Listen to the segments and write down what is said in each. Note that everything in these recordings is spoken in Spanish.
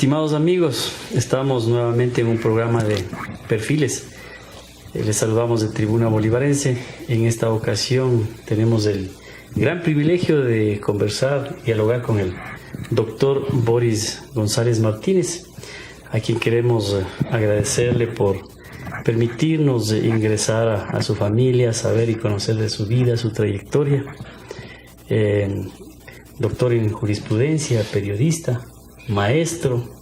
Estimados amigos, estamos nuevamente en un programa de perfiles. Les saludamos de Tribuna Bolivarense. En esta ocasión tenemos el gran privilegio de conversar y dialogar con el doctor Boris González Martínez, a quien queremos agradecerle por permitirnos ingresar a su familia, saber y conocer de su vida, su trayectoria. Doctor en jurisprudencia, periodista, maestro,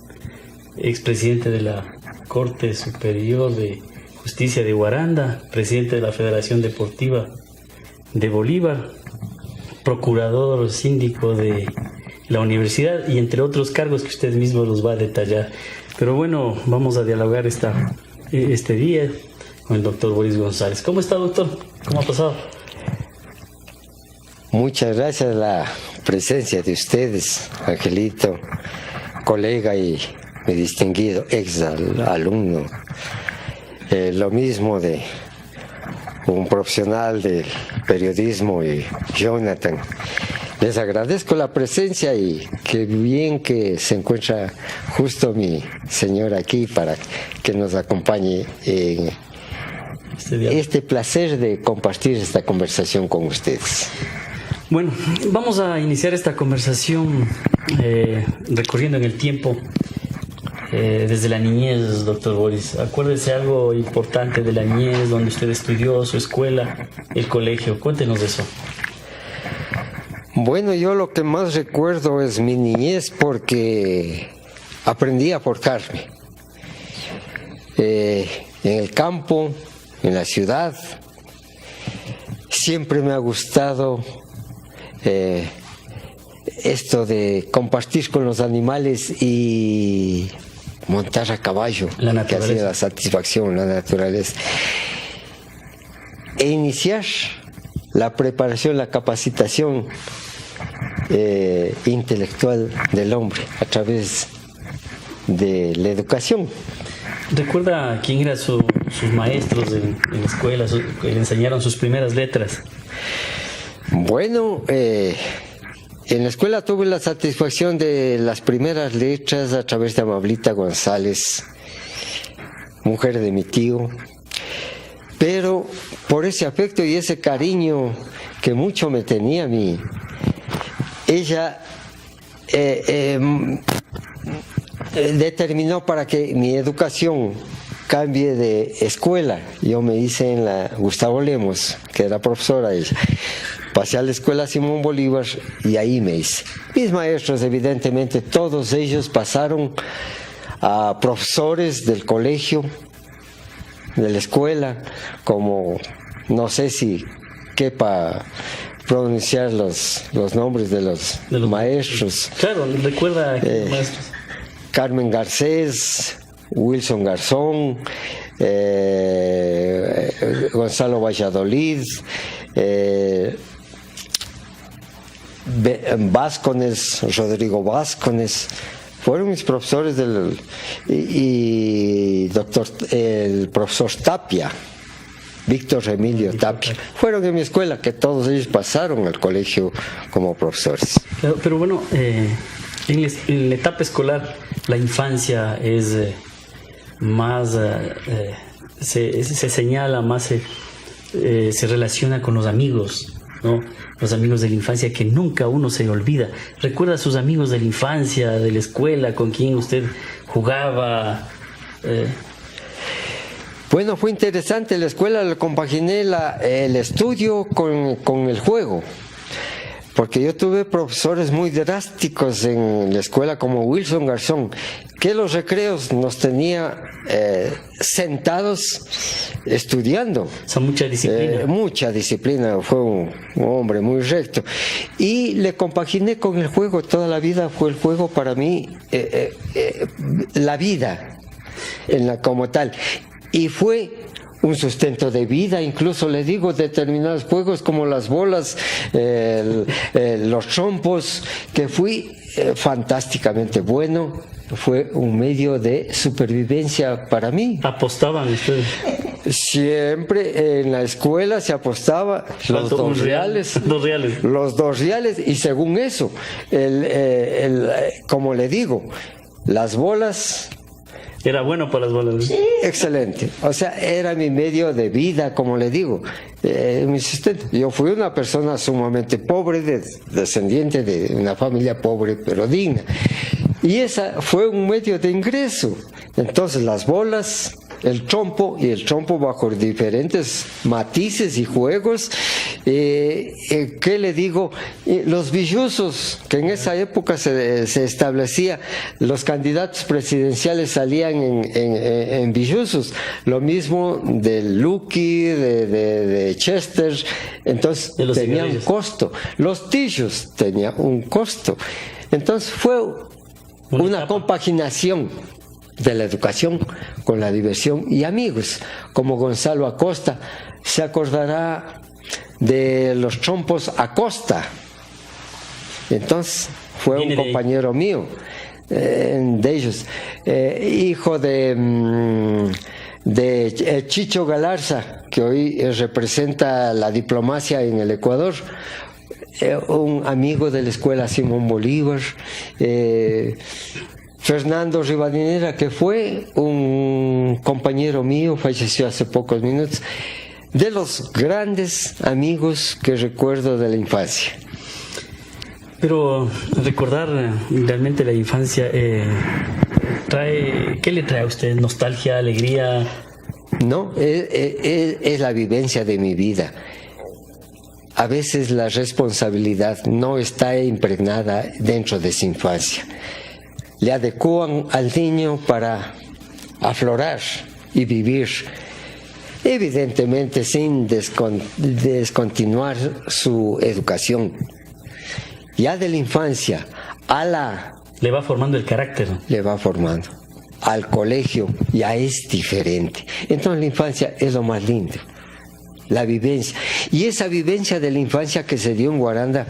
expresidente de la Corte Superior de Justicia de Guaranda, presidente de la Federación Deportiva de Bolívar, procurador síndico de la universidad y entre otros cargos que usted mismo los va a detallar. Pero bueno, vamos a dialogar este día con el doctor Boris González. ¿Cómo está, doctor? ¿Cómo ha pasado? Muchas gracias a la presencia de ustedes, Angelito, colega y mi distinguido ex alumno. Lo mismo de un profesional del periodismo y Jonathan. Les agradezco la presencia y qué bien que se encuentra justo mi señor aquí para que nos acompañe en este placer de compartir esta conversación con ustedes. Bueno, vamos a iniciar esta conversación recorriendo en el tiempo desde la niñez, doctor Boris. Acuérdese algo importante de la niñez, donde usted estudió, su escuela, el colegio. Cuéntenos de eso. Bueno, yo lo que más recuerdo es mi niñez porque aprendí a forjarme. En el campo, en la ciudad, siempre me ha gustado esto de compartir con los animales y montar a caballo, que hacía la satisfacción, la naturaleza. E iniciar la preparación, la capacitación intelectual del hombre a través de la educación. ¿Recuerda quién eran sus maestros en la escuela, que le enseñaron sus primeras letras? Bueno, en la escuela tuve la satisfacción de las primeras letras a través de Amablita González, mujer de mi tío, pero por ese afecto y ese cariño que mucho me tenía a mí, ella determinó para que mi educación cambie de escuela. Yo me hice en la Gustavo Lemos, que era profesora ella. Pasé a la escuela Simón Bolívar y ahí me hice. Mis maestros, evidentemente, todos ellos pasaron a profesores del colegio, de la escuela, como no sé si quepa pronunciar los nombres de los maestros. Claro, recuerda maestros. Carmen Garcés, Wilson Garzón, Gonzalo Valladolid, Vázquez, Rodrigo Vázquez, fueron mis profesores y el profesor Tapia, Víctor Emilio Tapia, fueron en mi escuela, que todos ellos pasaron al colegio como profesores. Pero bueno, en la etapa escolar, la infancia es más, se señala más, se relaciona con los amigos, ¿no? Los amigos de la infancia que nunca uno se olvida. ¿Recuerda a sus amigos de la infancia, de la escuela, con quien usted jugaba? Bueno, fue interesante. La escuela le compaginé el estudio con el juego, porque yo tuve profesores muy drásticos en la escuela como Wilson Garzón, que los recreos nos tenía sentados estudiando. Son mucha disciplina. Mucha disciplina, fue un hombre muy recto. Y le compaginé con el juego, toda la vida fue el juego para mí, la vida como tal. Y fue un sustento de vida, incluso le digo, determinados juegos como las bolas, los trompos, que fui fantásticamente bueno, fue un medio de supervivencia para mí. ¿Apostaban ustedes? Siempre en la escuela se apostaba los dos reales. Los 2 reales, y según eso, como le digo, las bolas. Era bueno para las bolas. Excelente. O sea, era mi medio de vida, como le digo, mi sustento. Yo fui una persona sumamente pobre, descendiente de una familia pobre, pero digna. Y esa fue un medio de ingreso. Entonces, las bolas, el trompo, y el trompo bajo diferentes matices y juegos. ¿Qué le digo? Los billusos, que en esa época se establecía, los candidatos presidenciales salían en billusos, lo mismo del Lucky, de Chester, entonces tenía un costo. Los tillos tenían un costo. Entonces fue una compaginación de la educación con la diversión y amigos, como Gonzalo Acosta se acordará de los trompos Acosta. Entonces fue un compañero mío, de ellos, hijo de Chicho Galarza, que hoy representa la diplomacia en el Ecuador, un amigo de la escuela Simón Bolívar, Fernando Rivadeneira, que fue un compañero mío, falleció hace pocos minutos, de los grandes amigos que recuerdo de la infancia. Pero recordar realmente la infancia, ¿qué le trae a usted? ¿Nostalgia, alegría? No, es la vivencia de mi vida. A veces la responsabilidad no está impregnada dentro de su infancia. Le adecuan al niño para aflorar y vivir, evidentemente sin descontinuar su educación. Ya de la infancia a la... Le va formando el carácter. Le va formando. Al colegio ya es diferente. Entonces la infancia es lo más lindo, la vivencia. Y esa vivencia de la infancia que se dio en Guaranda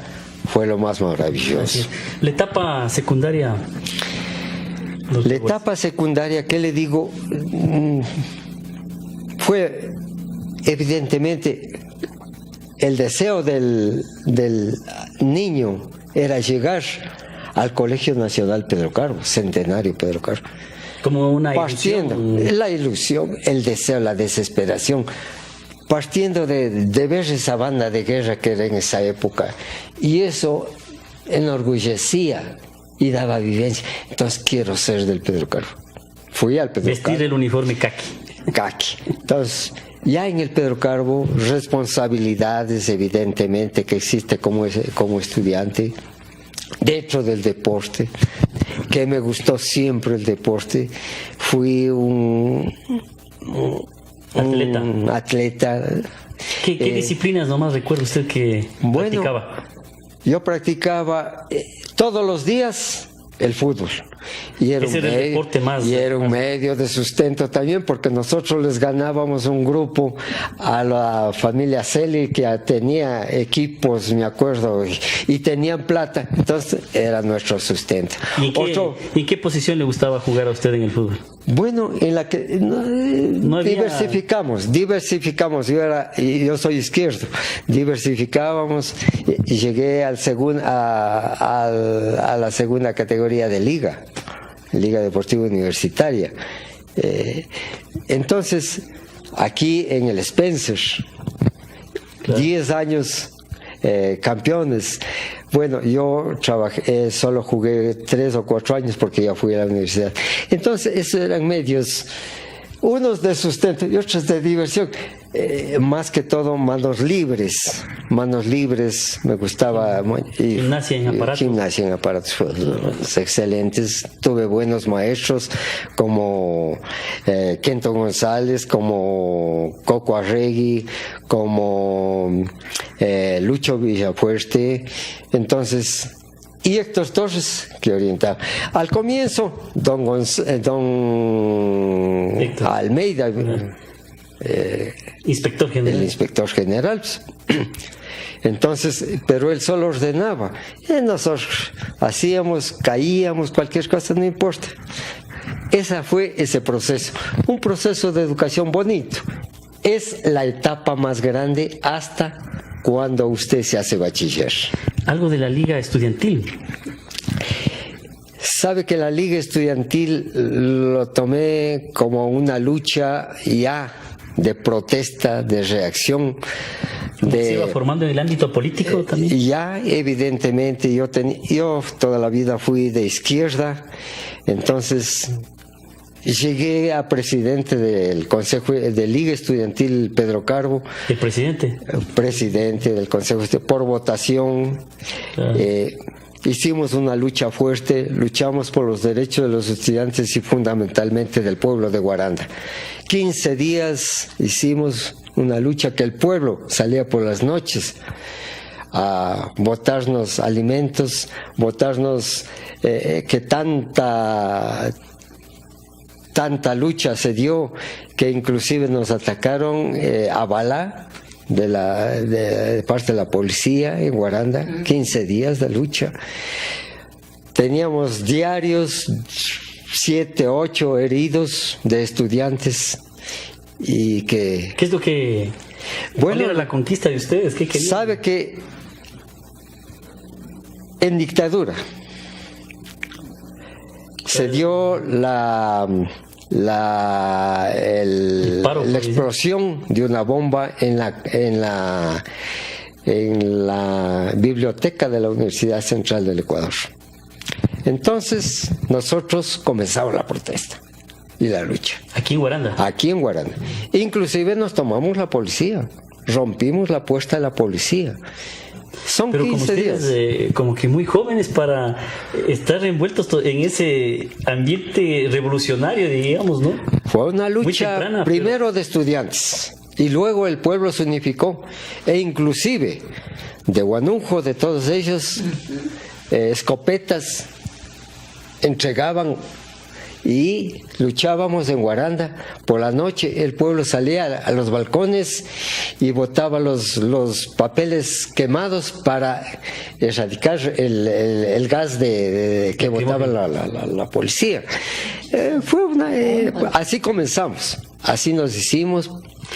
fue lo más maravilloso. La etapa secundaria... La etapa secundaria, ¿qué le digo? Fue evidentemente el deseo del niño era llegar al Colegio Nacional Pedro Carbo, Centenario Pedro Carbo. Como una ilusión. La ilusión, el deseo, la desesperación, partiendo de ver esa banda de guerra que era en esa época, y eso enorgullecía y daba vivencia. Entonces quiero ser del Pedro Carbo. Fui al Pedro Carbo. Vestir el uniforme caqui. Entonces, ya en el Pedro Carbo, responsabilidades evidentemente que existe como estudiante, dentro del deporte, que me gustó siempre el deporte. Fui un atleta. ¿Qué disciplinas nomás recuerda usted que practicaba? Yo practicaba todos los días el fútbol. Y era un medio de sustento también, porque nosotros les ganábamos un grupo a la familia Celi, que tenía equipos, me acuerdo, y tenían plata, entonces era nuestro sustento. ¿Y en qué posición le gustaba jugar a usted en el fútbol? Bueno, en la que diversificamos. Yo soy izquierdo, diversificábamos y llegué a la segunda categoría de Liga Deportiva Universitaria. Entonces, aquí en el Spencer, claro. 10 años campeones. Bueno, yo trabajé, solo jugué 3 o 4 años porque ya fui a la universidad. Entonces, esos eran medios, unos de sustento y otros de diversión. Más que todo manos libres, me gustaba. Gimnasia en aparatos pues, excelentes. Tuve buenos maestros como Kento González, como Coco Arregui, como Lucho Villafuerte. Entonces, y Héctor Torres, que orientaba. Al comienzo, don Almeida, inspector general. El inspector general. Entonces, pero él solo ordenaba. Y nosotros hacíamos, caíamos, cualquier cosa, no importa. Ese fue ese proceso. Un proceso de educación bonito. Es la etapa más grande hasta cuando usted se hace bachiller. Algo de la liga estudiantil. Sabe que la Liga Estudiantil lo tomé como una lucha ya de protesta, de reacción. ¿Se iba formando en el ámbito político también? Ya, evidentemente, yo toda la vida fui de izquierda, entonces llegué a presidente del Consejo de Liga Estudiantil Pedro Carbo. ¿El presidente? Presidente del Consejo por votación. Claro. Hicimos una lucha fuerte, luchamos por los derechos de los estudiantes y fundamentalmente del pueblo de Guaranda. 15 días hicimos una lucha que el pueblo salía por las noches a botarnos alimentos, botarnos que tanta lucha se dio que inclusive nos atacaron a bala de parte de la policía en Guaranda. 15 días de lucha. Teníamos diarios 7, 8 heridos de estudiantes y que... ¿Qué es lo que... ¿Cuál era la conquista de ustedes? ¿Qué querían? Sabe que en dictadura se dio la explosión de una bomba en la biblioteca de la Universidad Central del Ecuador. Entonces nosotros comenzamos la protesta y la lucha. ¿Aquí en Guaranda? Aquí en Guaranda. Inclusive nos tomamos la policía, rompimos la puerta de la policía. Son Pero 15 como ustedes, días. Como que muy jóvenes para estar envueltos en ese ambiente revolucionario, digamos, ¿no? Fue una lucha temprana, primero de estudiantes y luego el pueblo se unificó e inclusive de Guanunjo, de todos ellos, escopetas entregaban y luchábamos en Guaranda. Por la noche el pueblo salía a los balcones y botaba los papeles quemados para erradicar el gas que botaba la policía. Así comenzamos, así nos hicimos.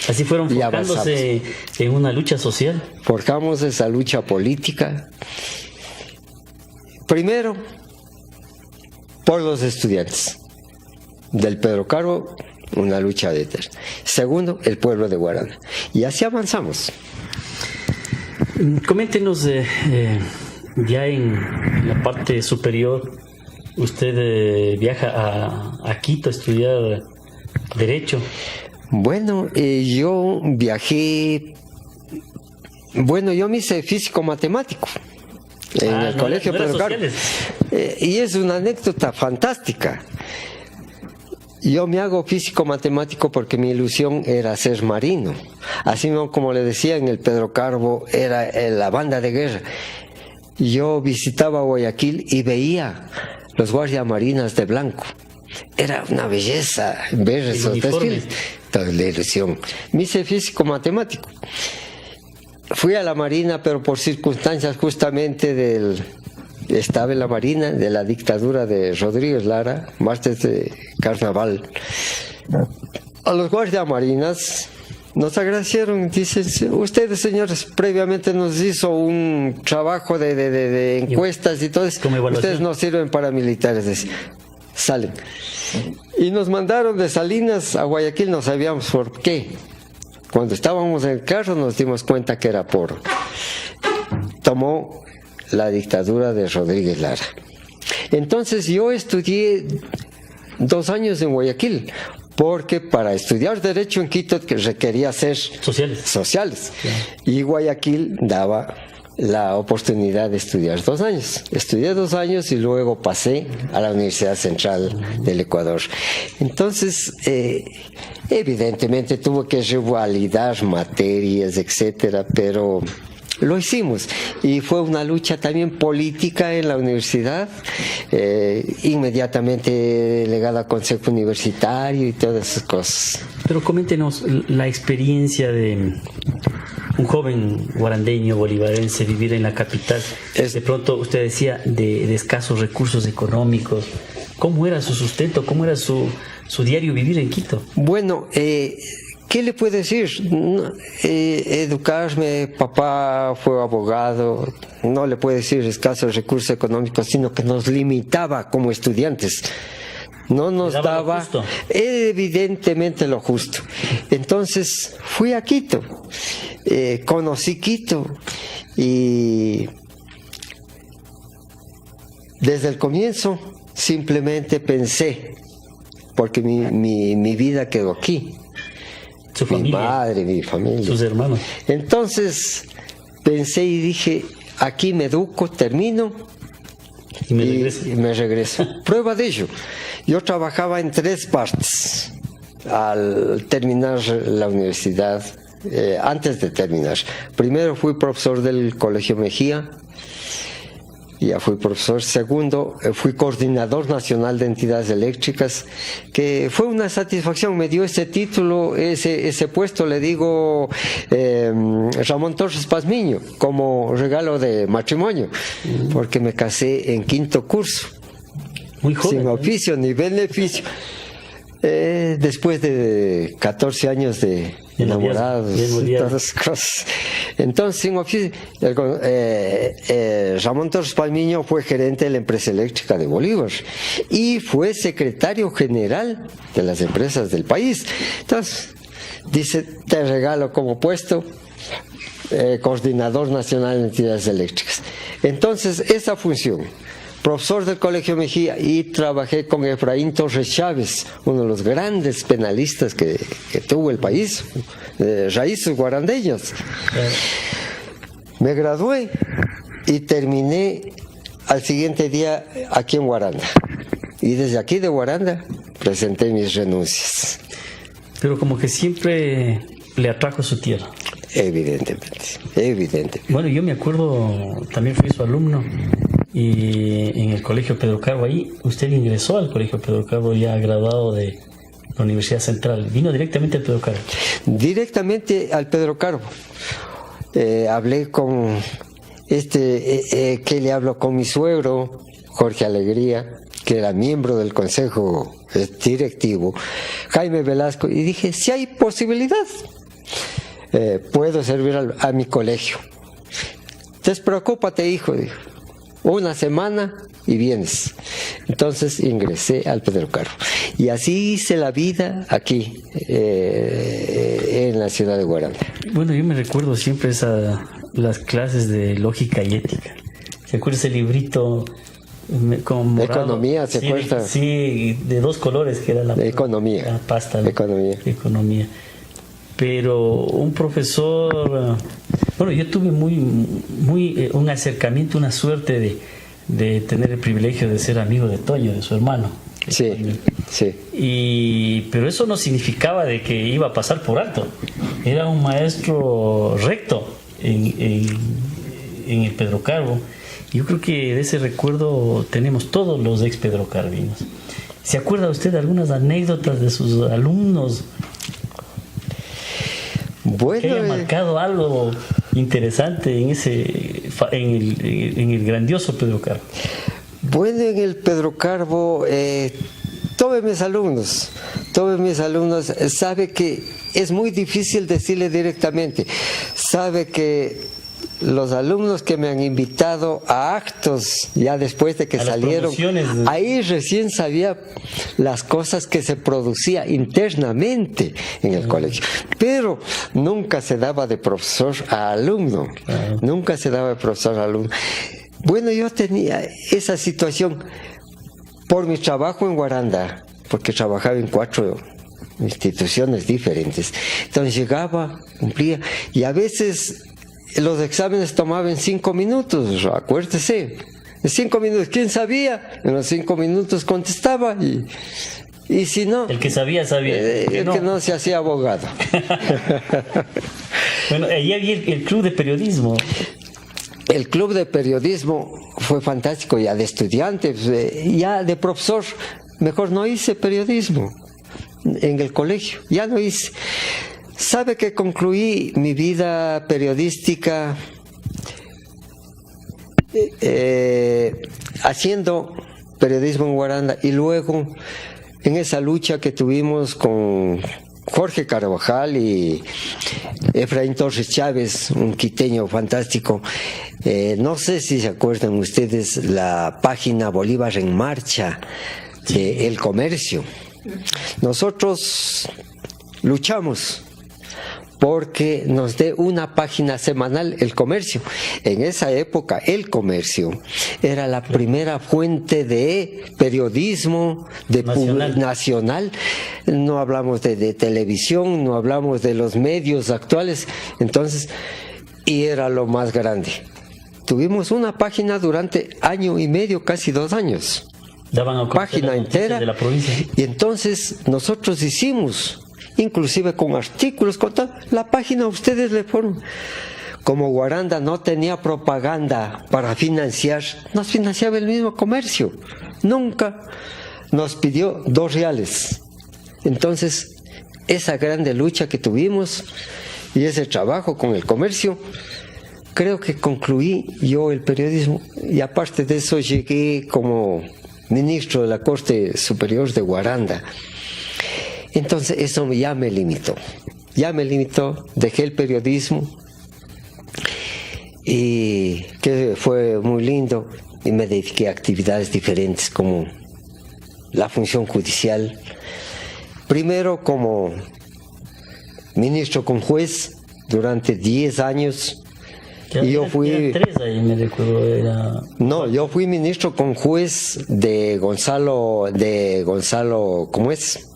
Así fueron forjándose en una lucha social. Forjamos esa lucha política. Primero, por los estudiantes del Pedro Carbo, una lucha de eterna. Segundo, el pueblo de Guaranda. Y así avanzamos. Coméntenos, ya en la parte superior, usted viaja a Quito a estudiar Derecho. Bueno, yo viajé... Bueno, yo me hice físico-matemático en el colegio Pedro Carbo. Y es una anécdota fantástica. Yo me hago físico-matemático porque mi ilusión era ser marino. Así como le decía, en el Pedro Carbo era la banda de guerra. Yo visitaba Guayaquil y veía los guardiamarinas de blanco. Era una belleza ver esos desfiles. Toda la ilusión. Me hice físico-matemático. Fui a la Marina, pero por circunstancias justamente estaba en la Marina de la dictadura de Rodríguez Lara, martes de carnaval. A los guardiamarinas nos agradecieron, dicen, ustedes señores, previamente nos hizo un trabajo de encuestas y todo eso, ustedes no sirven para militares, salen. Y nos mandaron de Salinas a Guayaquil, no sabíamos por qué. Cuando estábamos en el carro nos dimos cuenta que era tomó la dictadura de Rodríguez Lara. Entonces yo estudié 2 años en Guayaquil, porque para estudiar Derecho en Quito requería ser sociales. Y Guayaquil daba la oportunidad de estudiar 2 años. Estudié 2 años y luego pasé a la Universidad Central del Ecuador. Entonces, evidentemente tuve que revalidar materias, etcétera, pero lo hicimos. Y fue una lucha también política en la universidad, inmediatamente delegada al Consejo Universitario y todas esas cosas. Pero coméntenos la experiencia de un joven guarandeño bolivarense vivir en la capital. De pronto usted decía de escasos recursos económicos. ¿Cómo era su sustento? ¿Cómo era su diario vivir en Quito? Bueno, ¿qué le puedo decir? Educarme, papá fue abogado, no le puedo decir escasos recursos económicos, sino que nos limitaba como estudiantes. No nos daba evidentemente lo justo. Entonces fui a Quito, conocí Quito y desde el comienzo simplemente pensé, porque mi vida quedó aquí. Su familia, mi madre, mi familia, sus hermanos. Entonces pensé y dije, aquí me educo, termino y me regreso. Prueba de ello, yo trabajaba en 3 partes al terminar la universidad, antes de terminar. Primero fui profesor del Colegio Mejía, ya fui profesor. Segundo, fui coordinador nacional de entidades eléctricas, que fue una satisfacción, me dio ese título, ese puesto, le digo, Ramón Torres Pazmiño, como regalo de matrimonio, porque me casé en 5º curso, muy joven, sin oficio ni beneficio. Después de 14 años de enamorados, todas cosas. Entonces, sin oficio, Ramón Torres Palmiño fue gerente de la empresa eléctrica de Bolívar y fue secretario general de las empresas del país. Entonces, dice, te regalo como puesto coordinador nacional de entidades eléctricas. Entonces, esa función, profesor del Colegio Mejía, y trabajé con Efraín Torres Chávez, uno de los grandes penalistas que tuvo el país, de raíces guarandeñas. Me gradué y terminé al siguiente día aquí en Guaranda. Y desde aquí de Guaranda presenté mis renuncias. Pero como que siempre le atrajo su tierra. Evidentemente. Bueno, yo me acuerdo, también fui su alumno. Y en el Colegio Pedro Carbo, ahí usted ingresó al Colegio Pedro Carbo ya graduado de la Universidad Central. ¿Vino directamente al Pedro Carbo? Directamente al Pedro Carbo. Hablé con que le hablo con mi suegro, Jorge Alegría, que era miembro del consejo directivo, Jaime Velasco, y dije, si hay posibilidad, puedo servir a mi colegio. Despreocúpate, hijo, dijo. 1 semana y vienes. Entonces ingresé al Pedro Carbo. Y así hice la vida aquí, en la ciudad de Guaranda. Bueno, yo me recuerdo siempre las clases de lógica y ética. ¿Se acuerda ese librito con morado? Economía, ¿se acuerda? Sí, de 2 colores, que era la economía. La pasta. Economía. Pero un profesor... Bueno, yo tuve un acercamiento, una suerte de tener el privilegio de ser amigo de Toño, de su hermano. Sí. Pero eso no significaba de que iba a pasar por alto. Era un maestro recto en el Pedro Carbo. Yo creo que de ese recuerdo tenemos todos los ex pedrocarbinos. ¿Se acuerda usted de algunas anécdotas de sus alumnos? Bueno, que haya marcado algo interesante en el grandioso Pedro Carbo. Bueno, en el Pedro Carbo, todos mis alumnos, sabe que es muy difícil decirle directamente. Sabe que los alumnos que me han invitado a actos, ya después de que salieron, ahí recién sabía las cosas que se producía internamente en el colegio. Pero nunca se daba de profesor a alumno. Bueno, yo tenía esa situación por mi trabajo en Guaranda, porque trabajaba en 4 instituciones diferentes. Entonces llegaba, cumplía, y a veces los exámenes tomaban 5 minutos, acuérdese. En 5 minutos, ¿quién sabía? En los 5 minutos contestaba y si no... El que sabía. El que no se hacía abogado. Bueno, ahí había el club de periodismo. El club de periodismo fue fantástico, ya de estudiante, ya de profesor. Mejor no hice periodismo en el colegio, ya no hice. Sabe que concluí mi vida periodística haciendo periodismo en Guaranda y luego en esa lucha que tuvimos con Jorge Carvajal y Efraín Torres Chávez, un quiteño fantástico. No sé si se acuerdan ustedes la página Bolívar en Marcha de El Comercio. Nosotros luchamos porque nos dé una página semanal El Comercio. En esa época, El Comercio era la primera fuente de periodismo nacional. No hablamos de televisión, no hablamos de los medios actuales. Entonces, y era lo más grande. Tuvimos una página durante año y medio, casi 2 años. Daban a página entera. De la provincia. Y entonces nosotros hicimos, inclusive con artículos, con todo, la página ustedes le fueron. Como Guaranda no tenía propaganda para financiar, nos financiaba el mismo comercio. Nunca nos pidió 2 reales. Entonces, esa grande lucha que tuvimos y ese trabajo con el comercio, creo que concluí yo el periodismo. Y aparte de eso llegué como ministro de la Corte Superior de Guaranda. Entonces eso ya me limitó, dejé el periodismo y que fue muy lindo y me dediqué a actividades diferentes como la función judicial, primero como ministro con juez durante 10 años. Y yo fui... 3 ahí me recuerdo, No, yo fui ministro con juez de Gonzalo, ¿cómo es?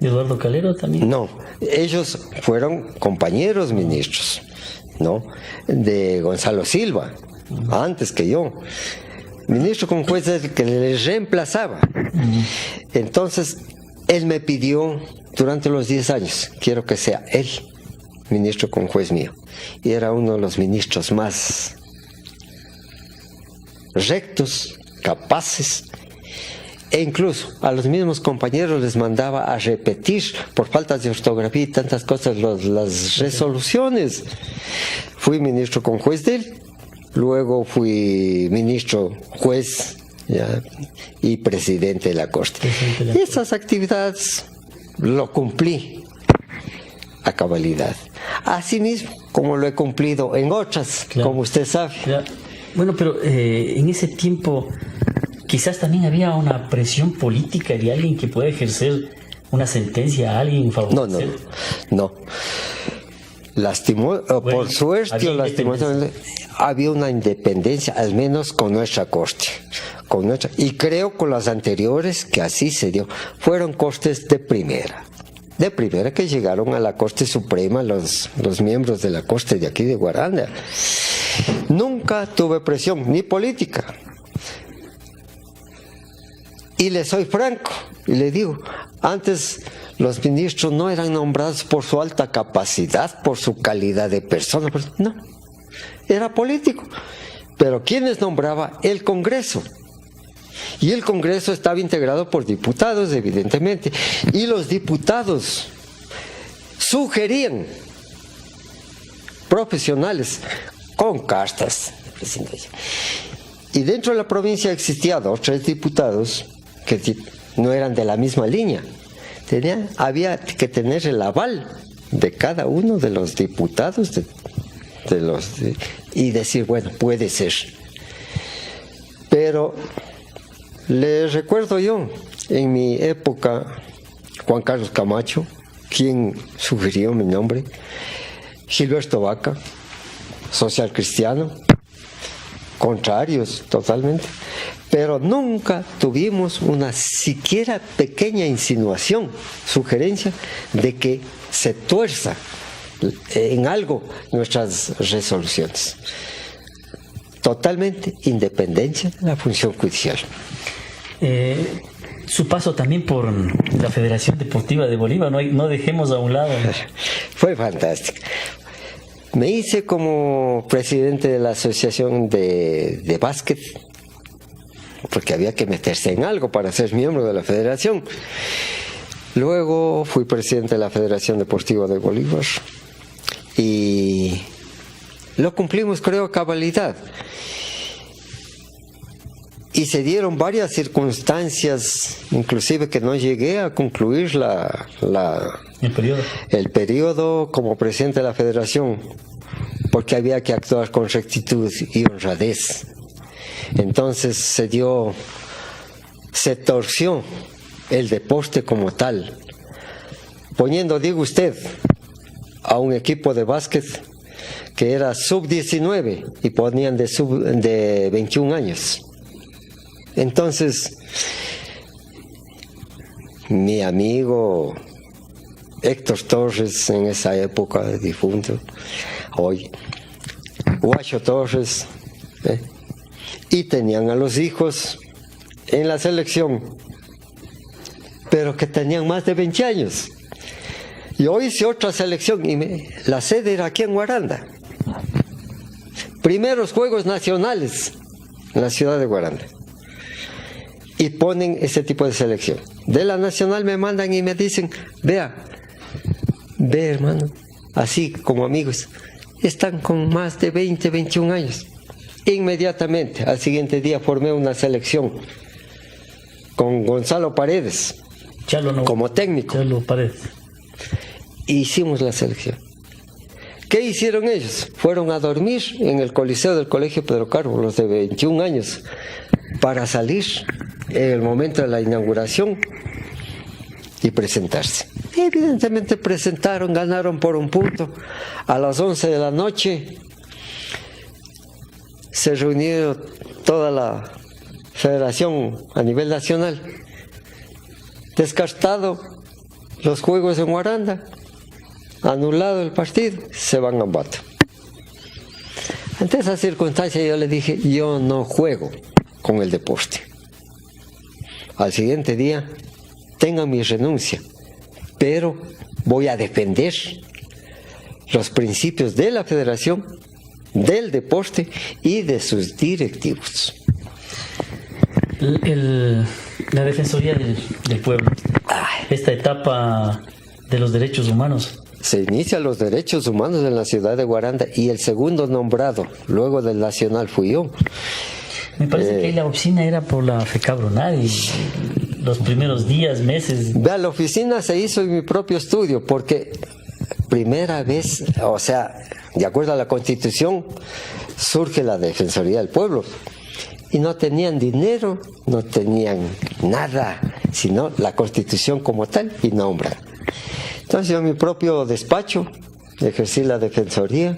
¿Eduardo Calero también? No, ellos fueron compañeros ministros, ¿no? De Gonzalo Silva, antes que yo. Ministro con juez es el que les reemplazaba. Entonces, él me pidió durante los 10 años, quiero que sea él, ministro con juez mío. Y era uno de los ministros más rectos, capaces, e incluso a los mismos compañeros les mandaba a repetir por faltas de ortografía y tantas cosas las resoluciones. Fui ministro con juez de él, luego fui ministro juez ya, y presidente de la Corte. Y esas actividades lo cumplí a cabalidad. Asimismo, como lo he cumplido en otras, claro, como usted sabe. Claro. Bueno, pero en ese tiempo quizás también había una presión política de alguien que puede ejercer una sentencia a alguien en favor de él. No. Por suerte o lastimosamente, había una independencia, al menos con nuestra corte. Y creo con las anteriores que así se dio. Fueron cortes de primera que llegaron a la Corte Suprema los miembros de la Corte de aquí de Guaranda. Nunca tuve presión, ni política. Y le soy franco, y le digo, antes los ministros no eran nombrados por su alta capacidad, por su calidad de persona, no, era político. Pero ¿quiénes nombraba? El Congreso. Y el Congreso estaba integrado por diputados, evidentemente, y los diputados sugerían profesionales con castas. Y dentro de la provincia existían 2 o 3 diputados que no eran de la misma línea. Había que tener el aval de cada uno de los diputados y decir, bueno, puede ser. Pero les recuerdo yo, en mi época, Juan Carlos Camacho, quien sugirió mi nombre, Gilberto Vaca, social cristiano, contrarios totalmente, pero nunca tuvimos una siquiera pequeña insinuación, sugerencia de que se tuerza en algo nuestras resoluciones. Totalmente independencia de la función judicial. Su paso también por la Federación Deportiva de Bolívar, no dejemos a un lado. Fue fantástico. Me hice como presidente de la asociación de básquet, porque había que meterse en algo para ser miembro de la federación. Luego fui presidente de la Federación Deportiva de Bolívar y lo cumplimos, creo, a cabalidad. Y se dieron varias circunstancias, inclusive que no llegué a concluir el periodo como presidente de la federación, porque había que actuar con rectitud y honradez. Entonces se torció el deporte como tal, poniendo, digo usted, a un equipo de básquet que era sub-19 y ponían de 21 años. Entonces, mi amigo Héctor Torres, en esa época difunto, hoy, Guacho Torres, y tenían a los hijos en la selección, pero que tenían más de 20 años. Yo hice otra selección y la sede era aquí en Guaranda. Primeros Juegos Nacionales en la ciudad de Guaranda. Y ponen ese tipo de selección. De la nacional me mandan y me dicen, ve hermano, así como amigos, están con más de 20, 21 años. Inmediatamente, al siguiente día formé una selección con Gonzalo Paredes como técnico. Chalo Paredes. Hicimos la selección. ¿Qué hicieron ellos? Fueron a dormir en el Coliseo del Colegio Pedro Carbo, los de 21 años, para salir en el momento de la inauguración y presentarse. Evidentemente presentaron, ganaron por un punto. A las 11 de la noche se reunió toda la federación a nivel nacional. Descartado los juegos en Guaranda, anulado el partido, se van a Ambato. Ante esa circunstancia yo le dije, yo no juego con el deporte. Al siguiente día, tengan mi renuncia, pero voy a defender los principios de la federación, del deporte y de sus directivos. La Defensoría del Pueblo, esta etapa de los derechos humanos. Se inicia los derechos humanos en la ciudad de Guaranda y el segundo nombrado, luego del Nacional, fui yo. Me parece que la oficina era por la FECA Brunari, los primeros días, meses. Vea, la oficina se hizo en mi propio estudio, porque primera vez, o sea, de acuerdo a la Constitución, surge la Defensoría del Pueblo. Y no tenían dinero, no tenían nada, sino la Constitución como tal, y nombran. Entonces yo en mi propio despacho ejercí la Defensoría,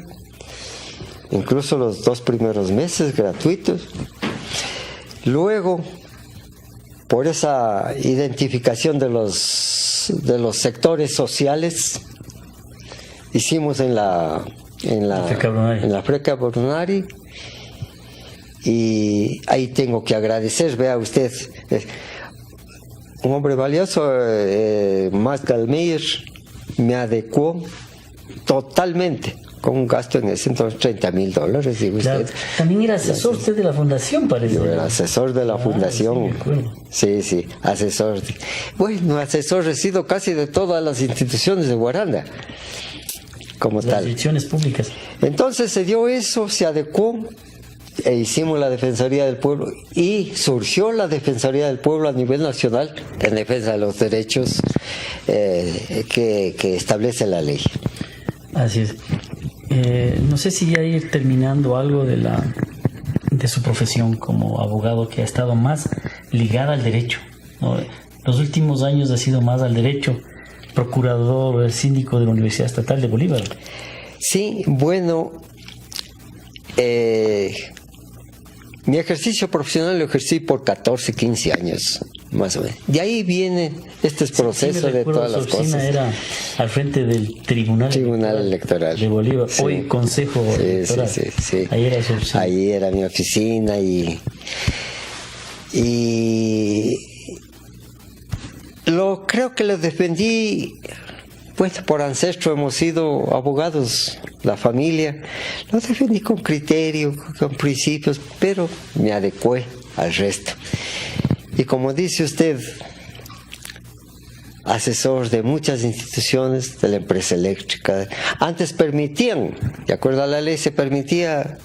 incluso los 2 primeros meses gratuitos. Luego, por esa identificación de los sectores sociales, hicimos en la FECA Brunari, y ahí tengo que agradecer, vea usted, un hombre valioso, Max Galmeyer, me adecuó totalmente, con un gasto en ese entonces $30,000, digo usted. También era asesor usted de la fundación, parece. Yo era asesor de la fundación. Sí, asesor. Bueno, asesor he sido casi de todas las instituciones de Guaranda, como tal. Las instituciones públicas. Entonces se dio eso, se adecuó, e hicimos la Defensoría del Pueblo, y surgió la Defensoría del Pueblo a nivel nacional en defensa de los derechos que establece la ley. Así es. No sé si ya ir terminando algo de su profesión como abogado, que ha estado más ligada al derecho, ¿no? Los últimos años ha sido más al derecho, procurador síndico de la Universidad Estatal de Bolívar. Sí, bueno, mi ejercicio profesional lo ejercí por 14, 15 años, más o menos. De ahí viene este proceso de todas las cosas. Era al frente del Tribunal Electoral de Bolívar, sí. Hoy Consejo Electoral. Sí. Ahí era su oficina. Ahí era mi oficina y creo que lo defendí. Pues por ancestro hemos sido abogados, la familia. Lo defendí con criterio, con principios, pero me adecué al resto. Y como dice usted, asesor de muchas instituciones de la empresa eléctrica. Antes permitían, de acuerdo a la ley, se permitía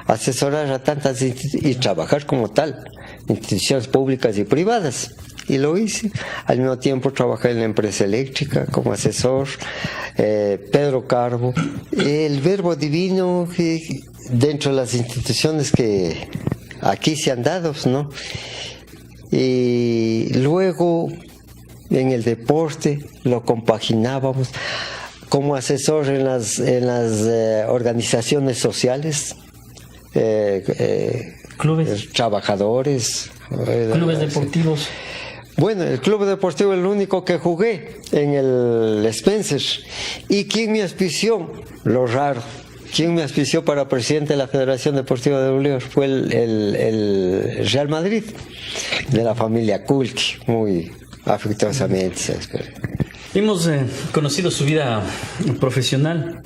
asesorar a tantas instituciones y trabajar como tal. instituciones públicas y privadas. Y lo hice. Al mismo tiempo trabajé en la empresa eléctrica como asesor, Pedro Carbo. El verbo divino dentro de las instituciones que aquí se han dado, ¿no? Y luego en el deporte lo compaginábamos como asesor en las organizaciones sociales, clubes, trabajadores, clubes deportivos. Bueno, el club deportivo es el único que jugué en el Spencer. ¿Y quién me auspició? Lo raro. ¿Quién me auspició para presidente de la Federación Deportiva de Bolívar? Fue el Real Madrid, de la familia Kulki, muy afectuosamente. Hemos conocido su vida profesional.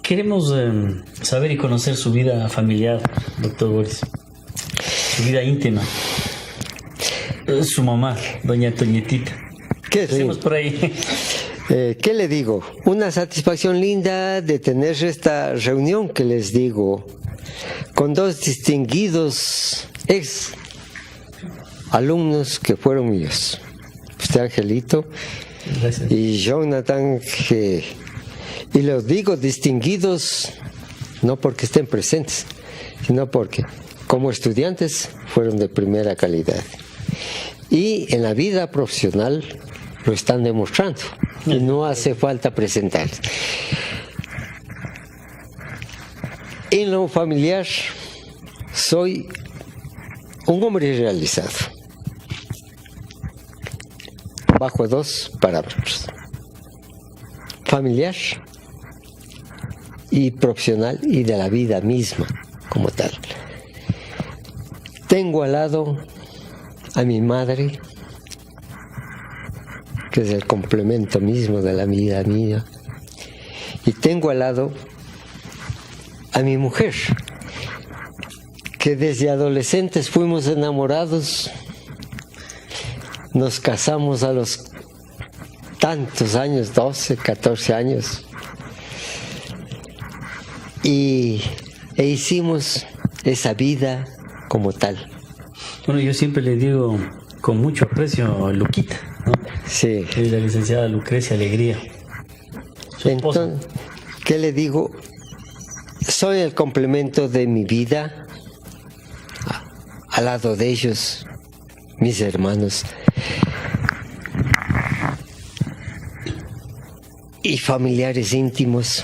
Queremos saber y conocer su vida familiar, doctor Boris. Su vida íntima. Su mamá, doña Toñetita. ¿Qué hacemos por ahí? ¿Qué le digo? Una satisfacción linda de tener esta reunión que les digo con dos distinguidos ex alumnos que fueron míos. Usted, Angelito. Gracias. Y Jonathan, y los digo distinguidos no porque estén presentes, sino porque como estudiantes fueron de primera calidad. Y en la vida profesional lo están demostrando. Y no hace falta presentar. En lo familiar soy un hombre realizado. Bajo dos parámetros: familiar y profesional, y de la vida misma como tal. Tengo al lado a mi madre, que es el complemento mismo de la vida mía, y tengo al lado a mi mujer, que desde adolescentes fuimos enamorados, nos casamos a los tantos años, 12, 14 años, e hicimos esa vida como tal. Bueno, yo siempre le digo con mucho aprecio a Luquita, ¿no? Sí. Es la licenciada Lucrecia Alegría. Entonces, ¿qué le digo? Soy el complemento de mi vida, al lado de ellos, mis hermanos y familiares íntimos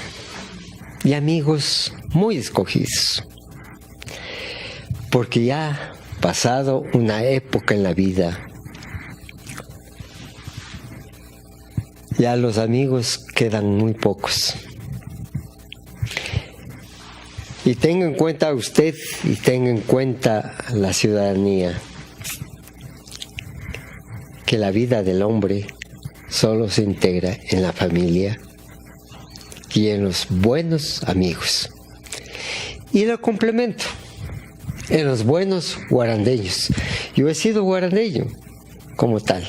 y amigos muy escogidos, porque ya pasado una época en la vida, ya los amigos quedan muy pocos. Y tenga en cuenta usted y tenga en cuenta la ciudadanía que la vida del hombre solo se integra en la familia y en los buenos amigos. Y lo complemento en los buenos guarandeños. Yo he sido guarandeño como tal.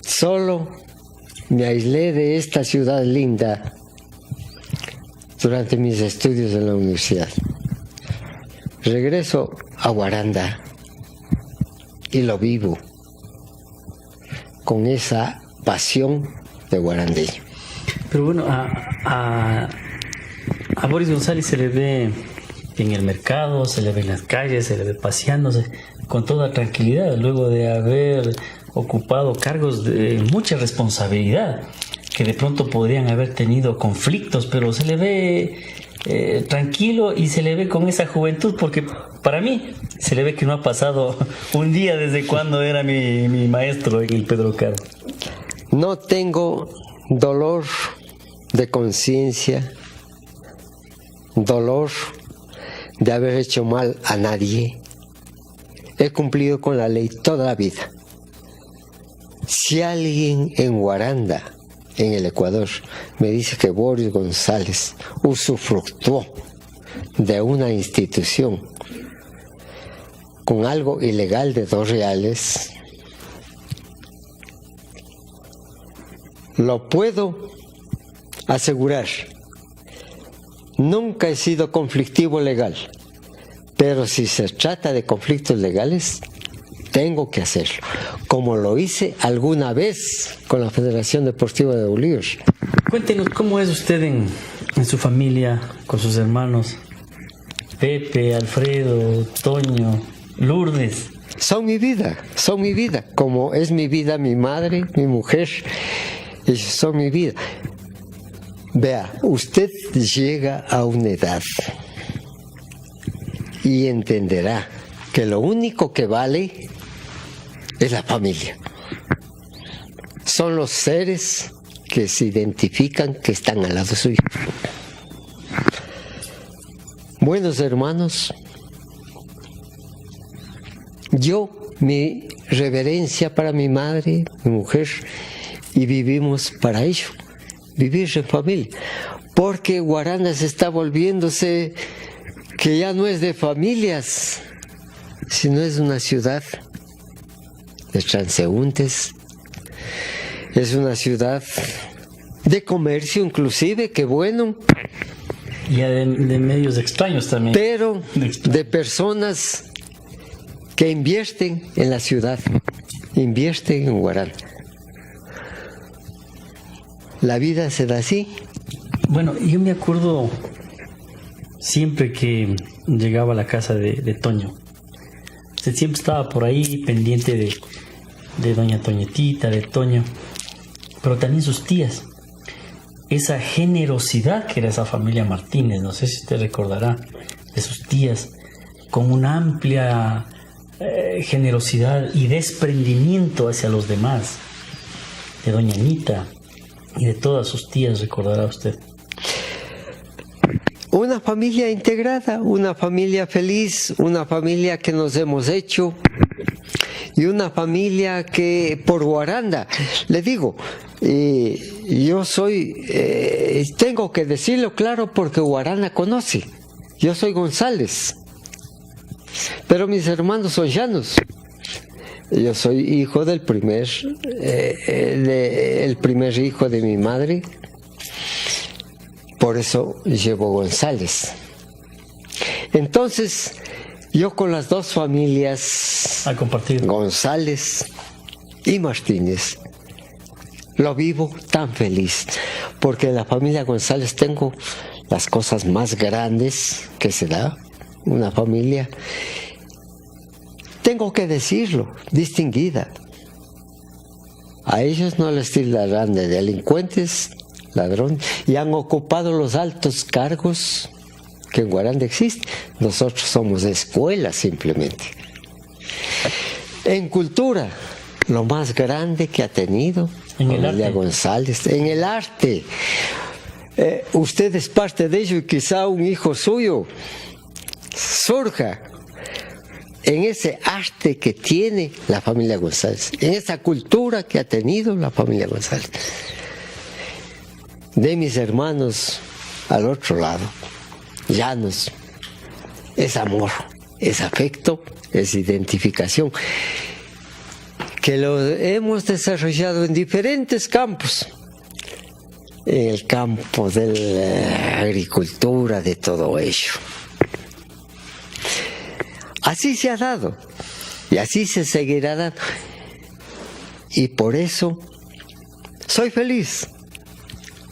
Solo me aislé de esta ciudad linda durante mis estudios en la universidad. Regreso a Guaranda y lo vivo con esa pasión de guarandeño. Pero bueno, a Boris González se le ve en el mercado, se le ve en las calles, se le ve paseándose con toda tranquilidad, luego de haber ocupado cargos de mucha responsabilidad, que de pronto podrían haber tenido conflictos, pero se le ve tranquilo y se le ve con esa juventud, porque para mí se le ve que no ha pasado un día desde cuando era mi maestro en el Pedro Carbo. No tengo dolor de conciencia, dolor de haber hecho mal a nadie. He cumplido con la ley toda la vida. Si alguien en Guaranda, en el Ecuador, me dice que Boris González usufructuó de una institución con algo ilegal de 2 reales, lo puedo asegurar. Nunca he sido conflictivo legal, Pero si se trata de conflictos legales, tengo que hacerlo, como lo hice alguna vez con la Federación Deportiva de Bolívar. Cuéntenos cómo es usted en su familia, con sus hermanos, Pepe, Alfredo, Toño, Lourdes. Son mi vida, como es mi vida mi madre, mi mujer, ellos son mi vida. Vea, usted llega a una edad y entenderá que lo único que vale es la familia. Son los seres que se identifican, que están al lado suyo. Buenos hermanos, mi reverencia para mi madre, mi mujer, y vivimos para ello, vivir en familia. Porque Guaranda se está volviéndose que ya no es de familias, sino es una ciudad de transeúntes, es una ciudad de comercio inclusive, qué bueno. Y de medios extraños también. Pero de personas que invierten en la ciudad, invierten en Guaranda. La vida se da así. Bueno, yo me acuerdo siempre que llegaba a la casa de Toño. Usted siempre estaba por ahí pendiente de doña Toñetita, de Toño, pero también sus tías. Esa generosidad que era esa familia Martínez, no sé si usted recordará, de sus tías, con una amplia generosidad y desprendimiento hacia los demás, de doña Anita y de todas sus tías, recordará usted. Una familia integrada, una familia feliz, una familia que nos hemos hecho y una familia que por Guaranda, le digo, yo soy, tengo que decirlo claro porque Guaranda conoce, yo soy González, pero mis hermanos son llanos. Yo soy hijo del primer hijo de mi madre, por eso llevo González. Entonces, yo con las dos familias, González y Martínez, lo vivo tan feliz, porque en la familia González tengo las cosas más grandes que se da, una familia, tengo que decirlo, distinguida. A ellos no les tildarán de delincuentes, ladrones, y han ocupado los altos cargos que en Guaranda existen. Nosotros somos de escuela simplemente. En cultura, lo más grande que ha tenido familia González, en el arte. Usted es parte de ello y quizá un hijo suyo surja en ese arte que tiene la familia González, en esa cultura que ha tenido la familia González. De mis hermanos al otro lado, llanos, es amor, es afecto, es identificación, que lo hemos desarrollado en diferentes campos, en el campo de la agricultura, de todo ello. Así se ha dado y así se seguirá dando. Y por eso soy feliz,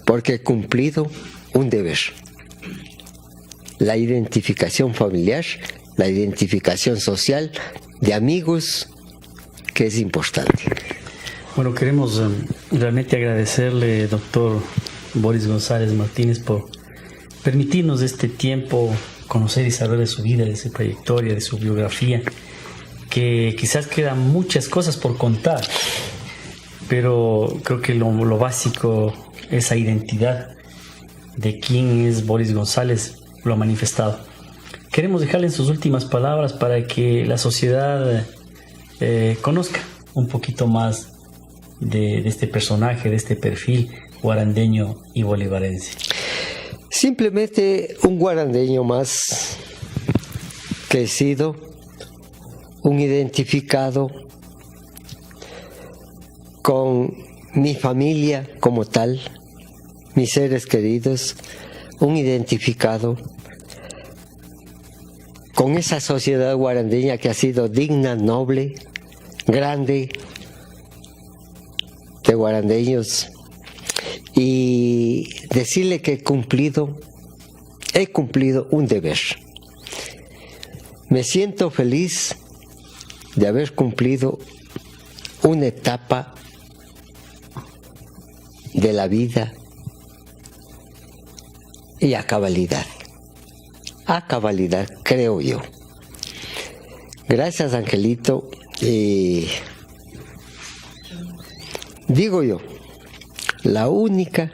porque he cumplido un deber. La identificación familiar, la identificación social de amigos, que es importante. Bueno, queremos realmente agradecerle, doctor Boris González Martínez, por permitirnos este tiempo conocer y saber de su vida, de su trayectoria, de su biografía, que quizás quedan muchas cosas por contar, pero creo que lo básico, esa identidad de quién es Boris González, lo ha manifestado. Queremos dejarle en sus últimas palabras para que la sociedad conozca un poquito más de este personaje, de este perfil guarandeño y bolivarense. Simplemente un guarandeño más, que he sido un identificado con mi familia como tal, mis seres queridos, un identificado con esa sociedad guarandeña que ha sido digna, noble, grande, de guarandeños, y decirle que he cumplido un deber. Me siento feliz de haber cumplido una etapa de la vida y a cabalidad, creo yo. Gracias, Angelito. Digo yo, la única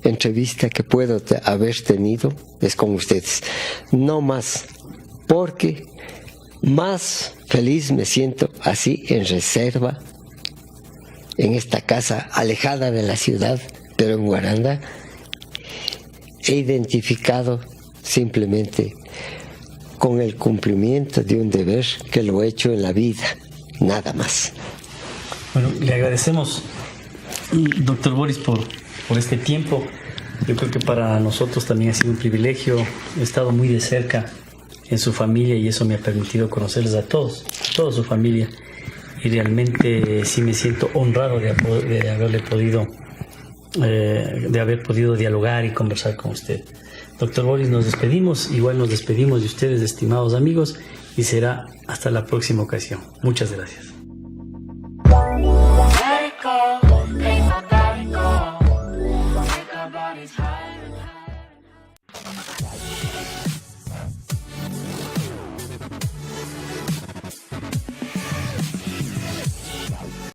entrevista que puedo haber tenido es con ustedes, no más, porque más feliz me siento así en reserva, en esta casa alejada de la ciudad, pero en Guaranda. He identificado simplemente con el cumplimiento de un deber que lo he hecho en la vida, nada más. Bueno, le agradecemos, doctor Boris, por este tiempo. Yo creo que para nosotros también ha sido un privilegio. He estado muy de cerca en su familia y eso me ha permitido conocerles a todos, toda su familia. Y realmente sí me siento honrado de haber podido dialogar y conversar con usted. Doctor Boris, nos despedimos, igual nos despedimos de ustedes, estimados amigos, y será hasta la próxima ocasión. Muchas gracias. Let it go, make my body go, make our bodies high.